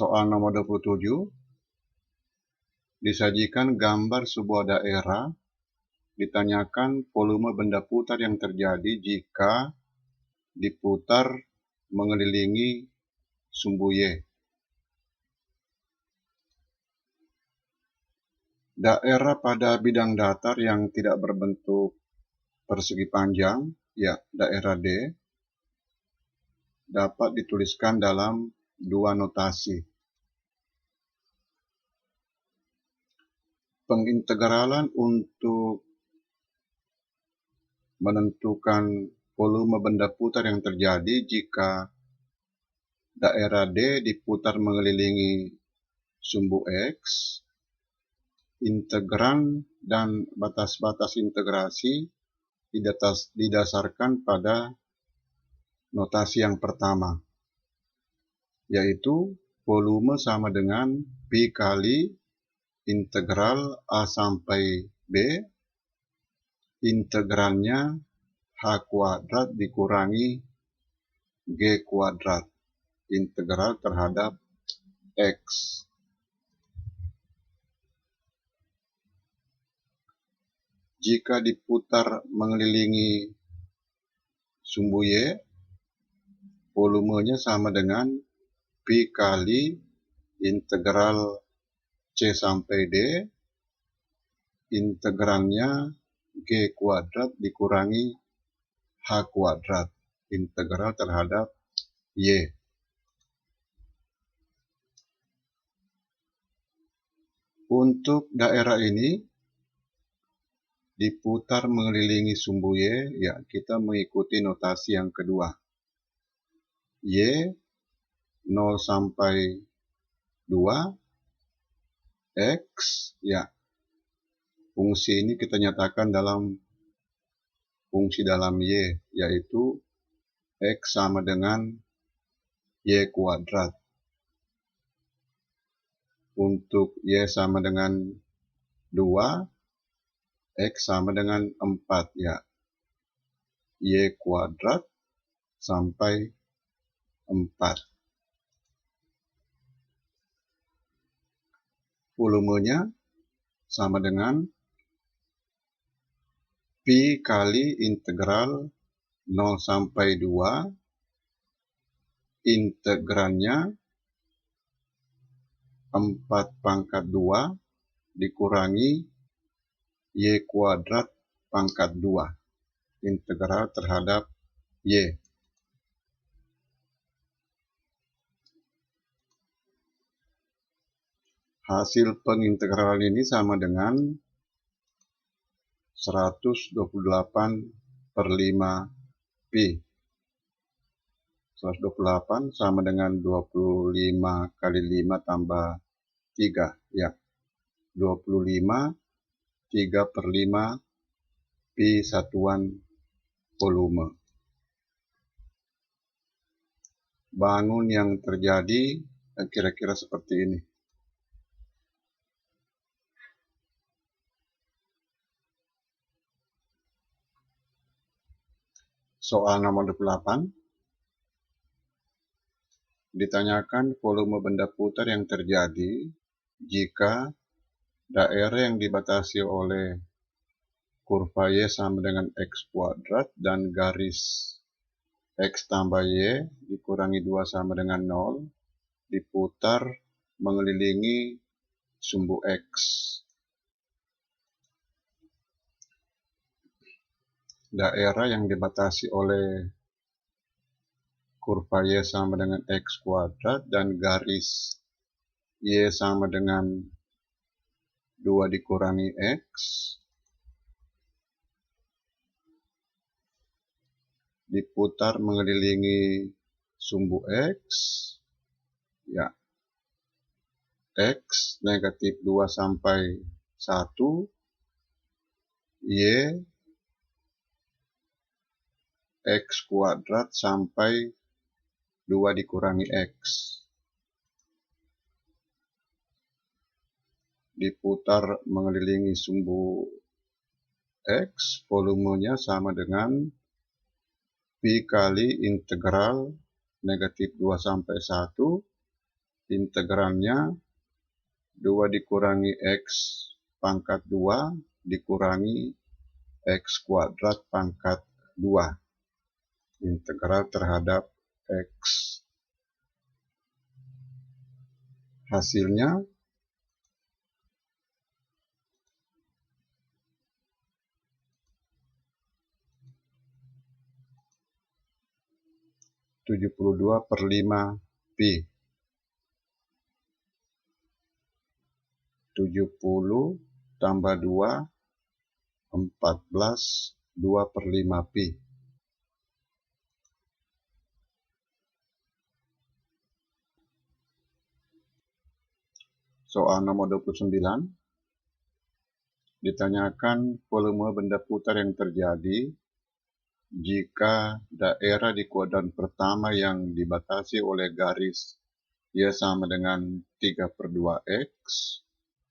Soal nomor 27, disajikan gambar sebuah daerah, ditanyakan volume benda putar yang terjadi jika diputar mengelilingi sumbu Y. Daerah pada bidang datar yang tidak berbentuk persegi panjang, ya daerah D, dapat dituliskan dalam dua notasi. Pengintegralan untuk menentukan volume benda putar yang terjadi jika daerah D diputar mengelilingi sumbu X, integran dan batas-batas integrasi didasarkan pada notasi yang pertama, yaitu volume sama dengan Pi kali integral A sampai B, integrannya H kuadrat dikurangi G kuadrat, integral terhadap X. Jika diputar mengelilingi sumbu Y, volumenya sama dengan Pi kali integral C sampai D, integrannya G kuadrat dikurangi H kuadrat, integral terhadap Y. Untuk daerah ini diputar mengelilingi sumbu Y, ya kita mengikuti notasi yang kedua. Y 0 sampai 2, X, ya fungsi ini kita nyatakan dalam fungsi dalam Y, yaitu X sama dengan Y kuadrat. Untuk Y sama dengan 2, X sama dengan 4, ya Y kuadrat sampai 4. Volumenya sama dengan Pi kali integral 0 sampai 2, integrannya 4 pangkat 2 dikurangi Y kuadrat pangkat 2, integral terhadap Y. Hasil pengintegralan ini sama dengan 128/5 Pi. 128 sama dengan 25 kali 5 tambah 3, ya 25 3/5 Pi satuan volume. Bangun yang terjadi kira-kira seperti ini. Soal nomor 28, ditanyakan volume benda putar yang terjadi jika daerah yang dibatasi oleh kurva Y sama dengan X kuadrat dan garis X tambah Y dikurangi 2 sama dengan 0 diputar mengelilingi sumbu X. Daerah yang dibatasi oleh kurva Y sama dengan X kuadrat dan garis Y sama dengan 2 dikurangi X diputar mengelilingi sumbu X, ya X negatif 2 sampai 1, Y X kuadrat sampai 2 dikurangi X. Diputar mengelilingi sumbu X, volumenya sama dengan Pi kali integral negatif 2 sampai 1, integralnya 2 dikurangi X pangkat 2 dikurangi X kuadrat pangkat 2. Integral terhadap X. Hasilnya (72/5 pi). 70 tambah 2, 14, 2/5 pi. Soal nomor 29, ditanyakan volume benda putar yang terjadi jika daerah di kuadran pertama yang dibatasi oleh garis Y sama dengan 3/2X,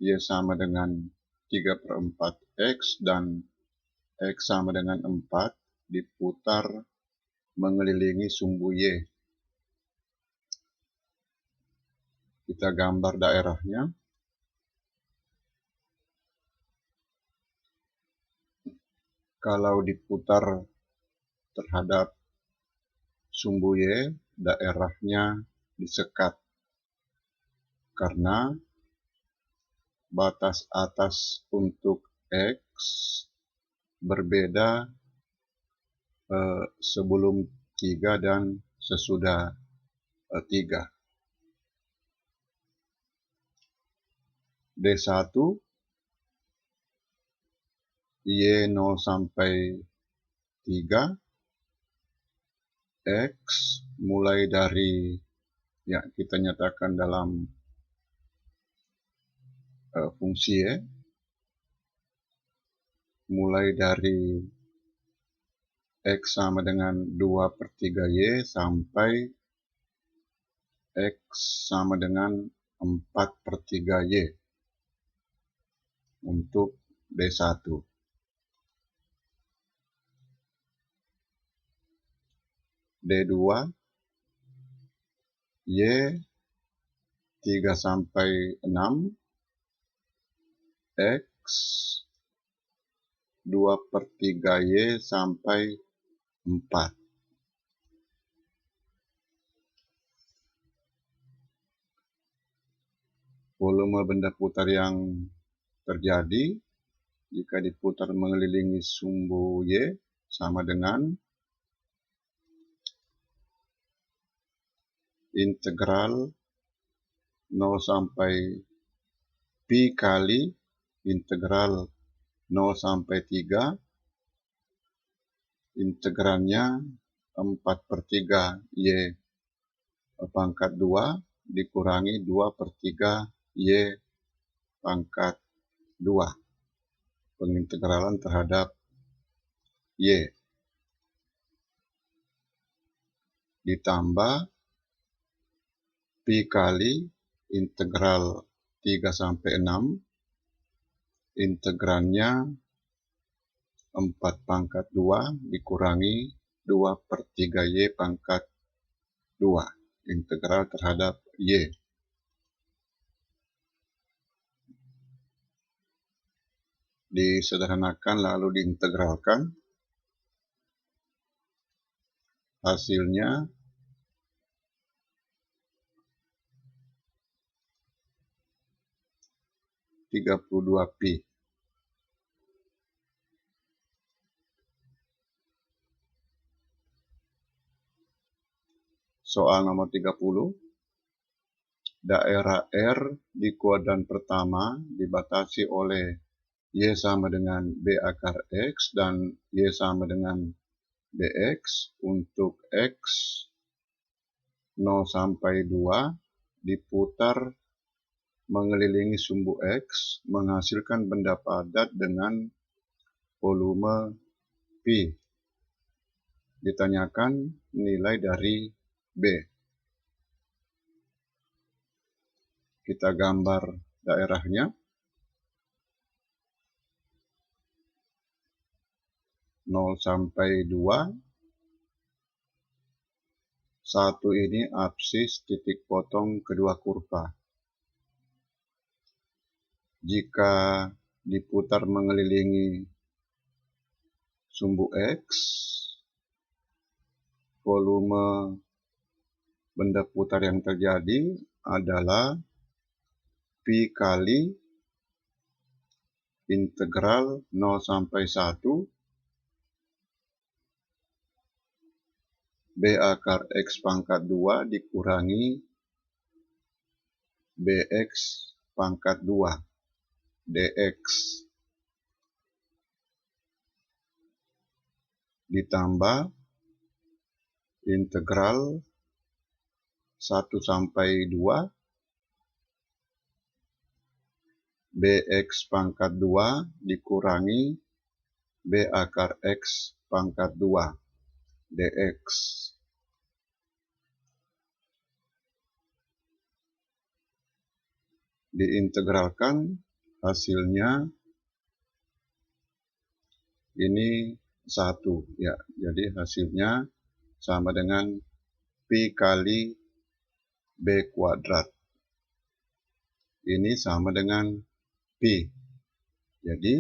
Y sama dengan 3/4X, dan X sama dengan 4 diputar mengelilingi sumbu Y. Kita gambar daerahnya. Kalau diputar terhadap sumbu Y, daerahnya disekat karena batas atas untuk X berbeda sebelum 3 dan sesudah 3. D1 Y 0 sampai 3, X mulai dari, ya kita nyatakan dalam fungsi Y, mulai dari X sama dengan 2/3Y sampai X sama dengan 4/3Y untuk D1. D2 Y 3 sampai 6, X 2/3Y sampai 4. Volume benda putar yang terjadi jika diputar mengelilingi sumbu Y sama dengan integral 0 sampai pi kali integral 0 sampai 3, integralnya 4/3 Y pangkat 2 dikurangi 2/3 Y pangkat 2. Pengintegralan terhadap Y. Ditambah pi kali integral 3 sampai 6, integralnya 4/2 dikurangi 2/3Y pangkat 2. Integral terhadap Y. Disederhanakan lalu diintegralkan. Hasilnya (32 pi). Soal nomor 30. Daerah R di kuadran pertama dibatasi oleh Y sama dengan B akar X dan Y sama dengan Bx. Untuk X 0 sampai 2 diputar mengelilingi sumbu X menghasilkan benda padat dengan volume pi. Ditanyakan nilai dari B. Kita gambar daerahnya. 0 sampai 2 1 ini absis titik potong kedua kurva. Jika diputar mengelilingi sumbu X, volume benda putar yang terjadi adalah Pi kali integral 0 sampai 1 B akar X pangkat 2 dikurangi Bx pangkat 2 dx ditambah integral 1 sampai 2 Bx pangkat 2 dikurangi B akar X pangkat 2 dx. Diintegralkan, hasilnya ini 1 ya. Jadi hasilnya sama dengan Pi kali B kuadrat. Ini sama dengan Pi. Jadi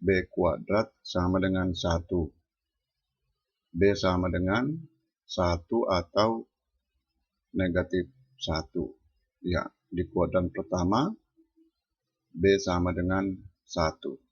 B kuadrat sama dengan 1. B sama dengan 1 atau negatif 1. Ya, di kuadran pertama B sama dengan 1.